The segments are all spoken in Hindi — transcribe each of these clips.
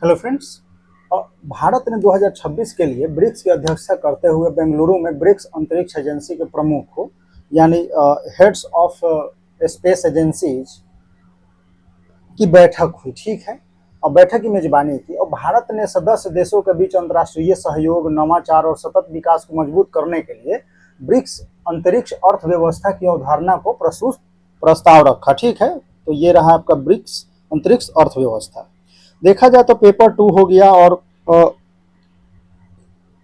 Hello friends. भारत ने 2026 के लिए ब्रिक्स की अध्यक्षता करते हुए बेंगलुरु में ब्रिक्स अंतरिक्ष एजेंसी के प्रमुख को यानी हेड्स ऑफ स्पेस एजेंसीज की बैठक हुई। ठीक है, और बैठक की मेजबानी की और भारत ने सदस्य देशों के बीच अंतर्राष्ट्रीय सहयोग, नवाचार और सतत विकास को मजबूत करने के लिए ब्रिक्स अंतरिक्ष अर्थव्यवस्था की अवधारणा को प्रस्तुत प्रस्ताव रखा। ठीक है, तो ये रहा आपका ब्रिक्स अंतरिक्ष अर्थव्यवस्था। देखा जाए तो पेपर 2 हो गया और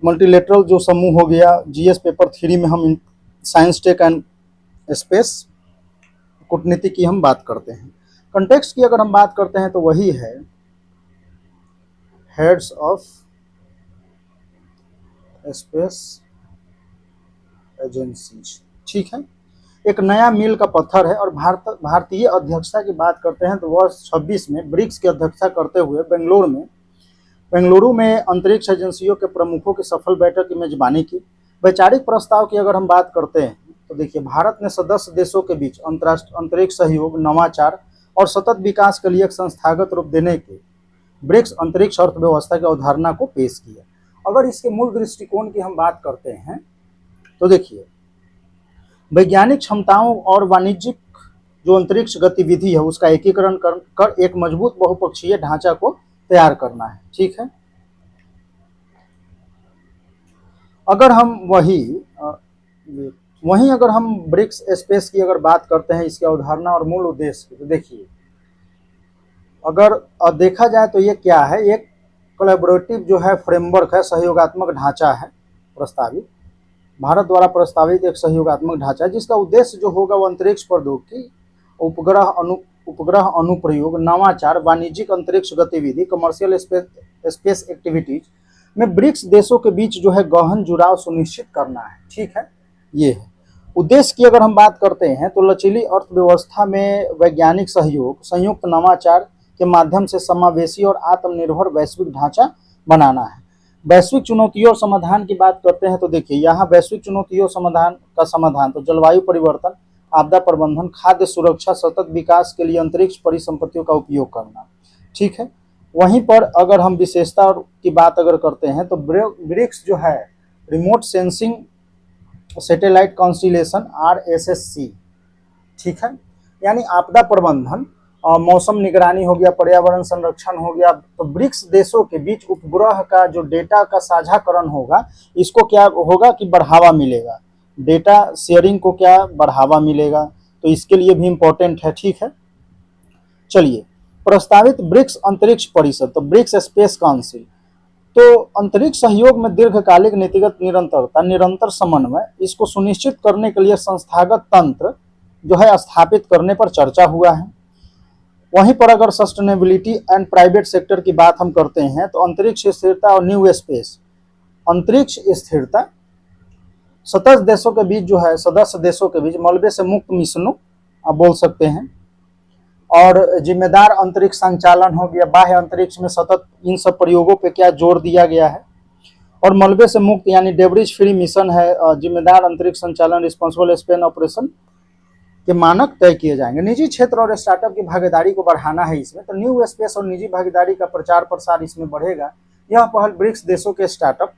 मल्टीलेटरल जो समूह हो गया, जीएस पेपर 3 में हम साइंस टेक एंड स्पेस कूटनीति की हम बात करते हैं। कंटेक्स्ट की अगर हम बात करते हैं तो वही है हेड्स ऑफ स्पेस एजेंसीज। ठीक है, एक नया मील का पत्थर है और भारतीय अध्यक्षता की बात करते हैं तो वर्ष 26 में ब्रिक्स की अध्यक्षता करते हुए बेंगलुरु में अंतरिक्ष एजेंसियों के प्रमुखों की सफल बैठक की मेजबानी की। वैचारिक प्रस्ताव की अगर हम बात करते हैं तो देखिए, भारत ने सदस्य देशों के बीच अंतरिक्ष सहयोग, नवाचार और सतत विकास के लिए एक संस्थागत रूप देने के ब्रिक्स अंतरिक्ष अर्थव्यवस्था की अवधारणा को पेश किया। अगर इसके मूल दृष्टिकोण की हम बात करते हैं तो देखिए, वैज्ञानिक क्षमताओं और वाणिज्यिक जो अंतरिक्ष गतिविधि है उसका एकीकरण कर एक मजबूत बहुपक्षीय ढांचा को तैयार करना है। ठीक है, अगर हम वहीं अगर हम ब्रिक्स स्पेस की अगर बात करते हैं, इसकी अवधारणा और मूल उद्देश्य की, तो देखिए, अगर देखा जाए तो ये क्या है, एक कोलैबोरेटिव जो है फ्रेमवर्क है, सहयोगात्मक ढांचा है प्रस्तावित, भारत द्वारा प्रस्तावित एक सहयोगात्मक ढांचा है जिसका उद्देश्य जो होगा वो अंतरिक्ष प्रौद्योगिकी, उपग्रह अनुप्रयोग, नवाचार, वाणिज्यिक अंतरिक्ष गतिविधि, कमर्शियल स्पेस एक्टिविटीज में ब्रिक्स देशों के बीच जो है गहन जुड़ाव सुनिश्चित करना है। ठीक है, ये है उद्देश्य की अगर हम बात करते हैं तो लचीली अर्थव्यवस्था में वैज्ञानिक सहयोग, संयुक्त नवाचार के माध्यम से समावेशी और आत्मनिर्भर वैश्विक ढांचा बनाना है। वैश्विक चुनौतियों और समाधान की बात करते हैं तो देखिए, यहाँ वैश्विक चुनौतियों समाधान तो जलवायु परिवर्तन, आपदा प्रबंधन, खाद्य सुरक्षा, सतत विकास के लिए अंतरिक्ष परिसंपत्तियों का उपयोग करना। ठीक है, वहीं पर अगर हम विशेषता की बात अगर करते हैं तो ब्रिक्स जो है remote sensing satellite constellation RSSC, ठीक है, यानी आपदा प्रबंधन, मौसम निगरानी हो गया, पर्यावरण संरक्षण हो गया। तो ब्रिक्स देशों के बीच उपग्रह का जो डेटा का साझाकरण होगा, इसको क्या होगा कि बढ़ावा मिलेगा, डेटा शेयरिंग को क्या बढ़ावा मिलेगा, तो इसके लिए भी इम्पोर्टेंट है। ठीक है, चलिए, प्रस्तावित ब्रिक्स अंतरिक्ष परिषद तो ब्रिक्स स्पेस काउंसिल, तो अंतरिक्ष सहयोग में दीर्घकालिक नीतिगत निरंतरता, निरंतर समन्वय, इसको सुनिश्चित करने के लिए संस्थागत तंत्र जो है स्थापित करने पर चर्चा हुआ है। वहीं पर अगर सस्टेनेबिलिटी एंड प्राइवेट सेक्टर की बात हम करते हैं तो अंतरिक्ष स्थिरता और न्यू स्पेस, अंतरिक्ष स्थिरता, सदस्य देशों के बीच मलबे से मुक्त मिशनों आप बोल सकते हैं, और जिम्मेदार अंतरिक्ष संचालन हो गया, बाह्य अंतरिक्ष में सतत इन सब प्रयोगों पे क्या जोर दिया गया है, और मलबे से मुक्त यानी डेब्रिज फ्री मिशन है, जिम्मेदार अंतरिक्ष संचालन, रिस्पॉन्सिबल स्पेस ऑपरेशन के मानक तय किए जाएंगे। निजी क्षेत्र और स्टार्टअप की भागीदारी को बढ़ाना है इसमें, तो न्यू स्पेस और निजी भागीदारी का प्रचार प्रसार इसमें बढ़ेगा। यह पहल ब्रिक्स देशों के स्टार्टअप,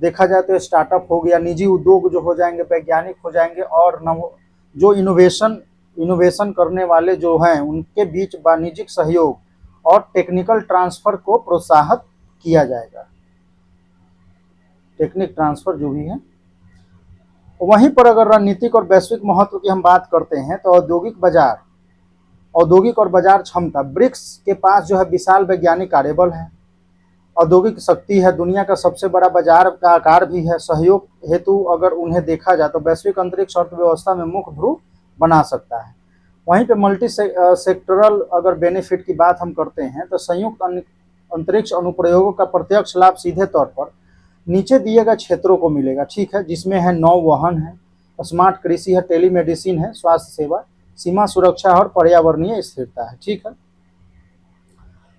देखा जाए तो स्टार्टअप हो गया, निजी उद्योग जो हो जाएंगे, वैज्ञानिक हो जाएंगे, और जो इनोवेशन करने वाले जो हैं उनके बीच वाणिज्यिक सहयोग और टेक्निकल ट्रांसफर को प्रोत्साहित किया जाएगा, टेक्निक ट्रांसफर जो भी है। वहीं पर अगर रणनीतिक और वैश्विक महत्व की हम बात करते हैं तो औद्योगिक और बाजार क्षमता, ब्रिक्स के पास जो है विशाल वैज्ञानिक कार्यबल है, औद्योगिक शक्ति है, दुनिया का सबसे बड़ा बाजार का आकार भी है। सहयोग हेतु अगर उन्हें देखा जाए तो वैश्विक अंतरिक्ष अर्थव्यवस्था में मुख्य ध्रुव बना सकता है। वहीं पे मल्टी सेक्टरल अगर बेनिफिट की बात हम करते हैं तो संयुक्त अंतरिक्ष अनुप्रयोगों का प्रत्यक्ष लाभ सीधे तौर पर नीचे दिए गए क्षेत्रों को मिलेगा। ठीक है, जिसमें है नौवहन है, स्मार्ट कृषि है, टेलीमेडिसिन है, स्वास्थ्य सेवा, सीमा सुरक्षा और पर्यावरणीय स्थिरता है। ठीक है,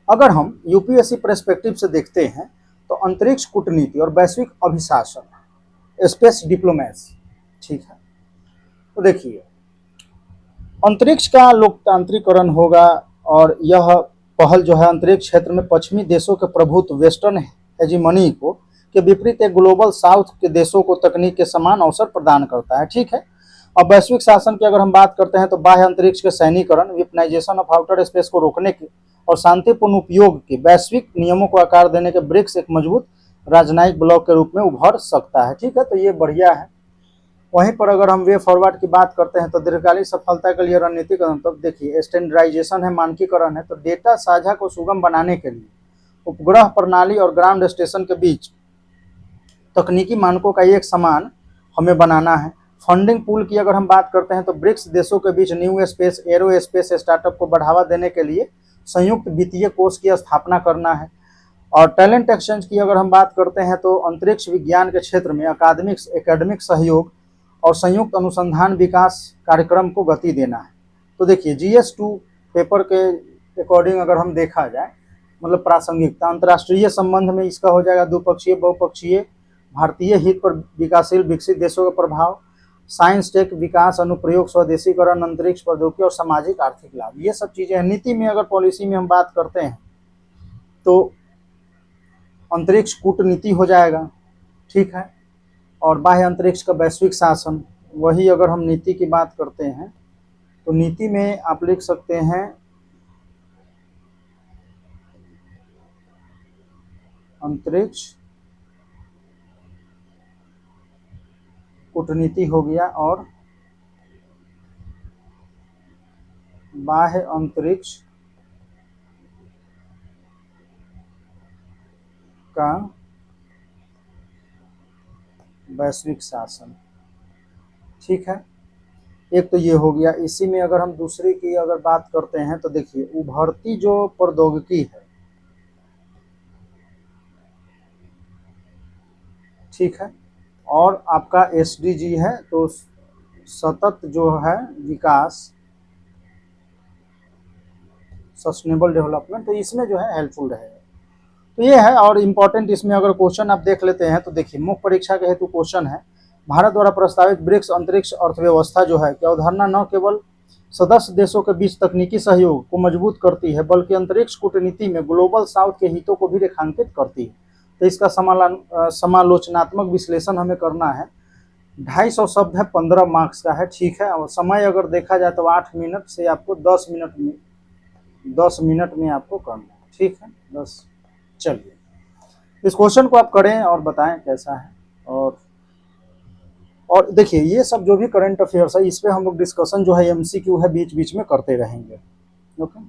अगर हम यूपीएससी पर्सपेक्टिव से देखते हैं तो अंतरिक्ष कूटनीति और वैश्विक अभिशासन, स्पेस डिप्लोमेसी। ठीक है, तो देखिए, अंतरिक्ष का लोकतांत्रिकरण होगा और यह पहल जो है अंतरिक्ष क्षेत्र में पश्चिमी देशों के प्रभुत्व वेस्टर्न हेजीमनी को के विपरीत एक ग्लोबल साउथ के देशों को तकनीक के समान अवसर प्रदान करता है। ठीक है। अब वैश्विक शासन की अगर हम बात करते हैं तो बाह्य अंतरिक्ष के सैन्यकरण, वेपनाइजेशन ऑफ आउटर स्पेस को रोकने के और शांतिपूर्ण उपयोग के वैश्विक नियमों को आकार देने के ब्रिक्स एक मजबूत राजनयिक ब्लॉक के रूप में उभर सकता है। ठीक है, तो ये बढ़िया है। वहीं पर अगर हम वे फॉरवर्ड की बात करते हैं तो दीर्घकालिक सफलता के लिए रणनीतिक कदम, तो देखिए स्टैंडर्डाइजेशन है, मानकीकरण है, तो डेटा साझा को सुगम बनाने के लिए उपग्रह प्रणाली और ग्राउंड स्टेशन के बीच तकनीकी मानकों का एक समान हमें बनाना है। फंडिंग पूल की अगर हम बात करते हैं तो ब्रिक्स देशों के बीच new space aerospace startup को बढ़ावा देने के लिए संयुक्त वित्तीय कोष की स्थापना करना है। और टैलेंट एक्सचेंज की अगर हम बात करते हैं तो अंतरिक्ष विज्ञान के क्षेत्र में एकेडमिक सहयोग और संयुक्त अनुसंधान विकास कार्यक्रम को गति देना है। तो देखिए GS2 पेपर के अकॉर्डिंग अगर हम देखा जाए, मतलब प्रासंगिकता अंतर्राष्ट्रीय संबंध में इसका हो जाएगा द्विपक्षीय, बहुपक्षीय, भारतीय हित पर विकासशील विकसित देशों का प्रभाव, साइंस टेक विकास, अनुप्रयोग, स्वदेशीकरण, अंतरिक्ष प्रौद्योगिकी और सामाजिक आर्थिक लाभ, ये सब चीजें हैं। नीति में अगर पॉलिसी में हम बात करते हैं तो अंतरिक्ष कूटनीति हो जाएगा। ठीक है। और बाह्य अंतरिक्ष का वैश्विक शासन, वही अगर हम नीति की बात करते हैं तो नीति में आप लिख सकते हैं अंतरिक्ष कूटनीति हो गया और बाह्य अंतरिक्ष का वैश्विक शासन। ठीक है, एक तो ये हो गया। इसी में अगर हम दूसरे की अगर बात करते हैं तो देखिए उभरती जो प्रौद्योगिकी है, ठीक है, और आपका SDG है तो सतत जो है विकास, सस्टेनेबल डेवलपमेंट, तो इसमें जो है हेल्पफुल रहेगा। तो ये है। और इम्पोर्टेंट इसमें अगर क्वेश्चन आप देख लेते हैं तो देखिए मुख्य परीक्षा के हेतु क्वेश्चन है, भारत द्वारा प्रस्तावित ब्रिक्स अंतरिक्ष अर्थव्यवस्था जो है कि अवधारणा न केवल सदस्य देशों के बीच तकनीकी सहयोग को मजबूत करती है बल्कि अंतरिक्ष कूटनीति में ग्लोबल साउथ के हितों को भी रेखांकित करती है। तो इसका समालोचनात्मक विश्लेषण हमें करना है। 250 शब्द है, 15 मार्क्स का है। ठीक है। और समय अगर देखा जाए तो 8 मिनट से आपको 10 मिनट में आपको करना है। ठीक है, 10। चलिए इस क्वेश्चन को आप करें और बताएं कैसा है। और देखिए ये सब जो भी करंट अफेयर्स है इस पे हम लोग डिस्कशन जो है MCQ है बीच बीच में करते रहेंगे। ओके।